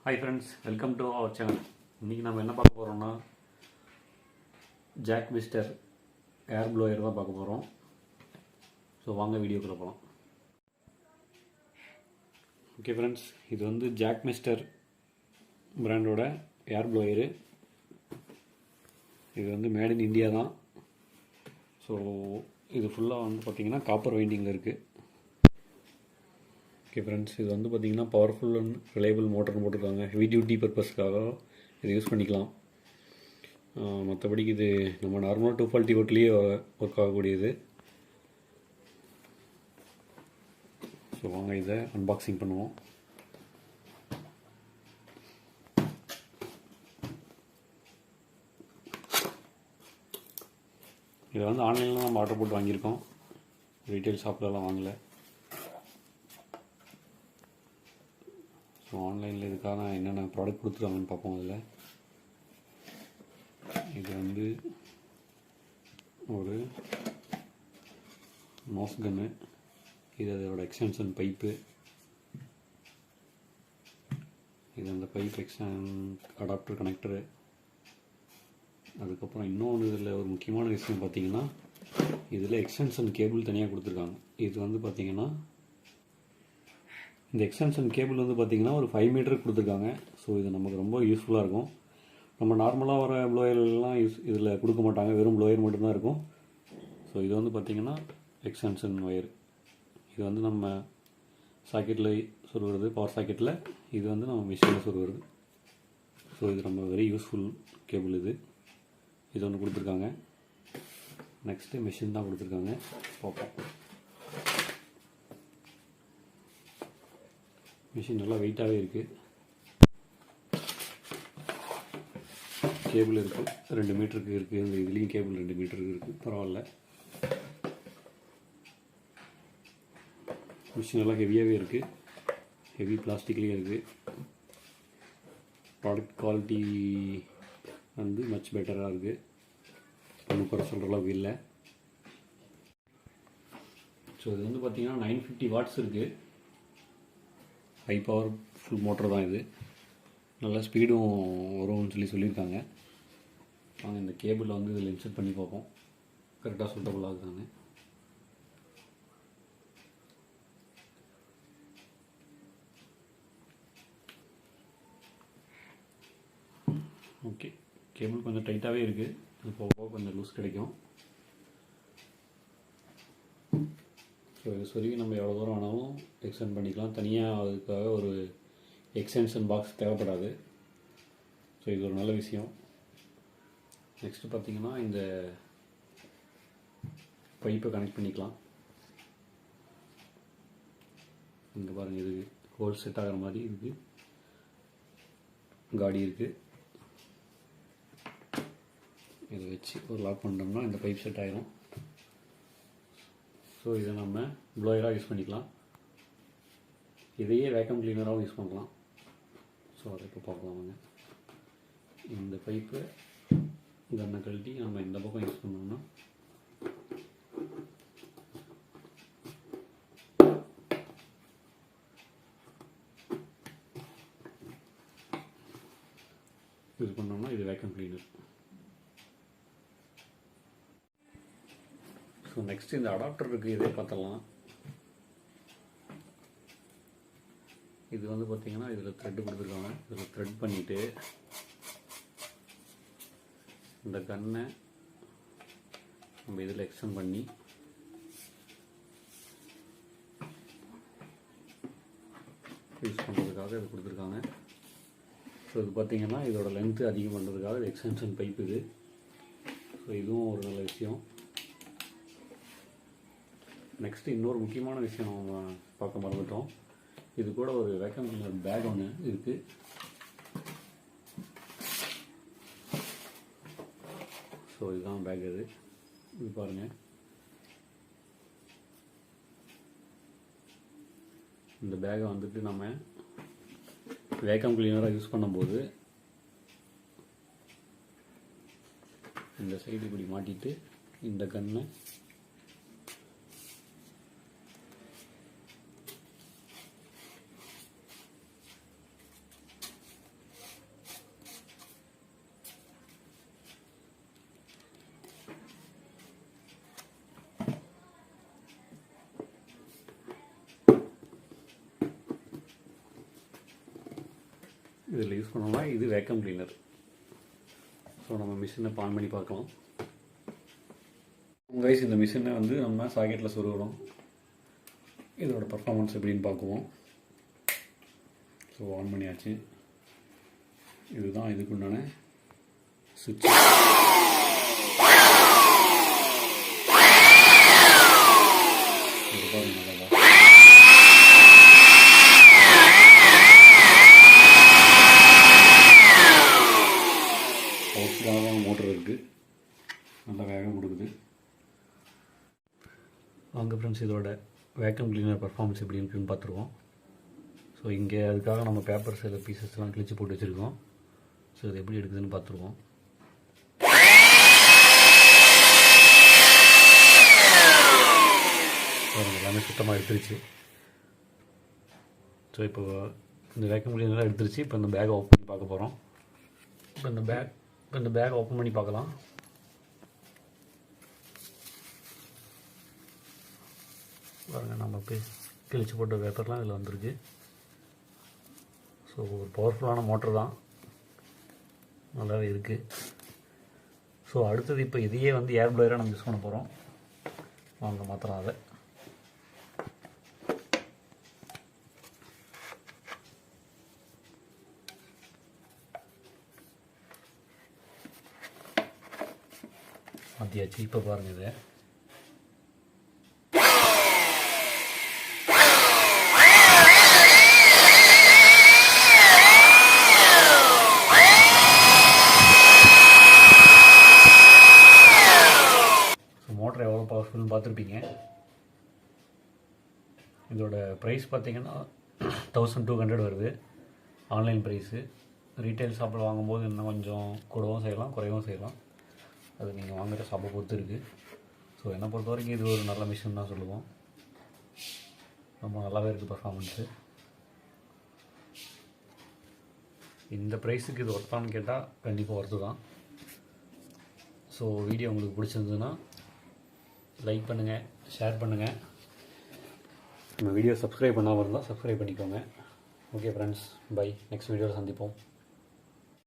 Hi friends, welcome to our channel. இன்னைக்கு நம்ம என்ன பார்க்க போறோம்னா Jakmister ஏர் ப்ளோயர் தான் பார்க்க போறோம். ஸோ வாங்க வீடியோக்குள்ள போகலாம். ஓகே ஃப்ரெண்ட்ஸ், இது வந்து Jakmister பிராண்டோட ஏர் ப்ளோயரு. இது வந்து மேட் இன் இந்தியா தான். ஸோ இது ஃபுல்லாக வந்து பார்த்திங்கன்னா காப்பர் வைண்டிங்கில் இருக்குது. ஓகே ஃப்ரெண்ட்ஸ், இது வந்து பார்த்திங்கன்னா பவர்ஃபுல் அண்ட் ரிலையபிள் மோட்டர்னு போட்டிருக்காங்க. ஹெவி டியூட்டி பர்பஸ்க்காக இது யூஸ் பண்ணிக்கலாம். மற்றபடிக்கு இது நம்ம நார்மலாக 240 வோல்ட்லேயே ஒர்க் ஆகக்கூடியது. ஸோ வாங்க இதை அன்பாக்சிங் பண்ணுவோம். இதை வந்து ஆன்லைனில் தான் நம்ம ஆர்டர் போட்டு வாங்கியிருக்கோம், ரீட்டைல் ஷாப்லலாம் வாங்கலை. ஸோ ஆன்லைனில் இதுக்காக என்னென்ன ப்ராடக்ட் கொடுத்துருக்காங்கன்னு பார்ப்போம். அதில் இது வந்து ஒரு நோஸ் கன்னு, இது அதோட எக்ஸ்டென்ஷன் பைப்பு, இது அந்த பைப் அடாப்டர் கனெக்டரு. அதுக்கப்புறம் இன்னொன்று இதில் ஒரு முக்கியமான விஷயம் பார்த்திங்கன்னா, இதில் எக்ஸ்டென்ஷன் கேபிள் தனியாக கொடுத்துருக்காங்க. இது வந்து பார்த்திங்கன்னா இந்த எக்ஸ்டென்ஷன் கேபிள் வந்து பார்த்திங்கன்னா ஒரு 5 மீட்டருக்கு கொடுத்துருக்காங்க. ஸோ இது நமக்கு ரொம்ப யூஸ்ஃபுல்லாக இருக்கும். நம்ம நார்மலாக வர ப்ளோயர்லாம் இதில் கொடுக்க மாட்டாங்க, வெறும் ப்ளோயர் மட்டும்தான் இருக்கும். ஸோ இது வந்து பார்த்திங்கன்னா எக்ஸ்டென்ஷன் ஒயர். இது வந்து நம்ம சாக்கெட்டில் சொருகிறது, பவர் சாக்கெட்டில். இது வந்து நம்ம மிஷினில் சொருகிறது. ஸோ இது நம்ம வெரி யூஸ்ஃபுல் கேபிள். இது ஒன்று கொடுத்துருக்காங்க. நெக்ஸ்ட்டு மிஷின் தான் கொடுத்துருக்காங்க, பார்ப்போம். மிஷின் நல்லா வெயிட்டாகவே இருக்குது. கேபிள் இருக்குது, 2 மீட்டருக்கு இருக்குது. இந்த இதுலேயும் கேபிள் 2 மீட்டருக்கு இருக்குது, பரவாயில்ல. மிஷின் நல்லா ஹெவியாகவே இருக்குது, ஹெவி பிளாஸ்டிக்லேயும் இருக்குது. ப்ராடக்ட் குவாலிட்டி வந்து மச் பெட்டராக இருக்குது, ஒன்றும் குறை சொல்கிற அளவுக்கு இல்லை. ஸோ இது வந்து பார்த்திங்கன்னா 950 வாட்ஸ் இருக்குது. ஹை பவர் ஃபுல் மோட்டர் தான் இது. நல்லா ஸ்பீடும் வரும்னு சொல்லியிருக்காங்க. வாங்க இந்த கேபிளில் வந்து இதில் இன்சர்ட் பண்ணி பார்ப்போம், கரெக்டாக சூட்டபுள் ஆகுதாங்க. ஓகே, கேபிள் கொஞ்சம் டைட்டாகவே இருக்குது, இது போக கொஞ்சம் லூஸ் கிடைக்கும். ஸோ இது சொருகி நம்ம எவ்வளோ தூரம் வேணாலும் எக்ஸ்டெண்ட் பண்ணிக்கலாம். தனியாக அதுக்காக ஒரு எக்ஸ்டென்ஷன் பாக்ஸ் தேவைப்படாது. ஸோ இது ஒரு நல்ல விஷயம். நெக்ஸ்ட்டு பார்த்திங்கன்னா இந்த பைப்பை கனெக்ட் பண்ணிக்கலாம். இங்கே பாருங்கள், இது ஹோல் செட் ஆகிற மாதிரி இருக்குது, காடி இருக்குது. இதை வச்சு ஒரு லாக் பண்ணிட்டோம்னா இந்த பைப் செட் ஆகிரும். ஸோ இதை நம்ம ப்ளோயராக யூஸ் பண்ணிக்கலாம். இதையே வேக்கம் கிளீனராகவும் யூஸ் பண்ணலாம். ஸோ அதை இப்போ பார்க்கலாம் வாங்க. இந்த பைப்பு கன்னை கழட்டி நம்ம இந்த பக்கம் யூஸ் பண்ணோம்னா இது வேக்கம் கிளீனர். ஸோ நெக்ஸ்ட் இந்த அடாப்டர் இருக்குது, இதே பார்த்தலாம். இது வந்து பார்த்திங்கன்னா இதில் த்ரெட்டு கொடுத்துருக்காங்க. இதில் த்ரெட் பண்ணிவிட்டு இந்த கன்னை நம்ம இதில் எக்ஸ்டெண்ட் பண்ணி யூஸ் பண்ணுறதுக்காக இது கொடுத்துருக்காங்க. ஸோ இது பார்த்திங்கன்னா இதோட லென்த்து அதிகம் பண்ணுறதுக்காக இது எக்ஸ்டென்ஷன் பைப் இது. ஸோ இதுவும் ஒரு நல்ல விஷயம். நெக்ஸ்ட்டு இன்னொரு முக்கியமான விஷயம் நம்ம பார்க்க மறந்துட்டோம். இது கூட ஒரு வேக்கம் கிளீனர் பேக் ஒன்று இருக்குது. ஸோ இதுதான் பேக். இது பாருங்கள், இந்த பேக்கை வந்துட்டு நம்ம வேக்கம் கிளீனராக யூஸ் பண்ணும்போது இந்த சைடு இப்படி மாட்டிட்டு இந்த கன்னை இதில் யூஸ் பண்ணோம்னா இது வேக்கம் கிளீனர். ஸோ நம்ம மிஷினை ஆன் பண்ணி பார்க்கலாம். கைஸ், இந்த மிஷினை வந்து நம்ம சாக்கெட்டில் சொருகிறோம். இதோட பர்ஃபார்மன்ஸ் எப்படின்னு பார்க்குவோம். ஸோ ஆன் பண்ணியாச்சு. இதுதான் இதுக்குண்டான சுவிட்ச். இது பாருங்க, நல்லா பவர்ஃபுல்லான மோட்டர் இருக்குது, நல்லா வேகம் கொடுக்குது. வாங்க ஃப்ரெண்ட்ஸ், இதோட வேக்கம் கிளீனர் பர்ஃபார்மன்ஸ் எப்படி இருக்குன்னு பார்த்துருவோம். ஸோ இங்கே அதுக்காக நம்ம பேப்பர் சில பீசஸ்லாம் கிழிச்சு போட்டு வச்சுருக்கோம். ஸோ இது எப்படி எடுக்குதுன்னு பார்த்துருவோம். எல்லாமே சுத்தமாக எடுத்துருச்சு. ஸோ இப்போ இந்த வேக்கம் கிளீனர்லாம் எடுத்துருச்சு. இப்போ இந்த பேக்கை ஓப்பன் பண்ணி பார்க்க போகிறோம். இப்போ இந்த பேக்கை ஓப்பன் பண்ணி பார்க்கலாம். பாருங்கள், நம்ம கிழிச்சு போட்ட பேப்பர்லாம் இதில் வந்துருக்கு. ஸோ ஒரு பவர்ஃபுல்லான மோட்டர் தான், நல்லாவே இருக்குது. ஸோ அடுத்தது இப்போ இதையே வந்து ஏர் ப்ளோயராக நம்ம யூஸ் பண்ண போகிறோம். வாங்க மாத்திரம் அதை. மாற்றியாச்சு. இப்போ பாருங்கள், இதை மோட்டர் எவ்வளோ பவர்ஃபுல்னு பார்த்துருப்பீங்க. இதோட ப்ரைஸ் பார்த்தீங்கன்னா 1200 வருது ஆன்லைன் ப்ரைஸு. ரீட்டைல் ஷாப்பில் வாங்கும்போது இன்னும் கொஞ்சம் கூடவும் செய்யலாம், குறையவும் செய்யலாம். அது நீங்கள் வாங்குகிற ஷாப்பை பொறுத்து இருக்குது. ஸோ என்னை பொறுத்த வரைக்கும் இது ஒரு நல்ல மிஷின் தான் சொல்லுவோம். ரொம்ப நல்லாவே இருக்குது பர்ஃபார்மன்ஸு. இந்த ப்ரைஸுக்கு இது ஒர்த்தான்னு கேட்டால் கண்டிப்பாக ஒர்த்து தான். ஸோ வீடியோ உங்களுக்கு பிடிச்சிருந்ததுன்னா லைக் பண்ணுங்கள், ஷேர் பண்ணுங்கள். நம்ம வீடியோ சப்ஸ்கிரைப் பண்ணாமல் இருந்தால் சப்ஸ்கிரைப் பண்ணிக்கோங்க. Okay friends, by. நெக்ஸ்ட் வீடியோவில் சந்திப்போம்.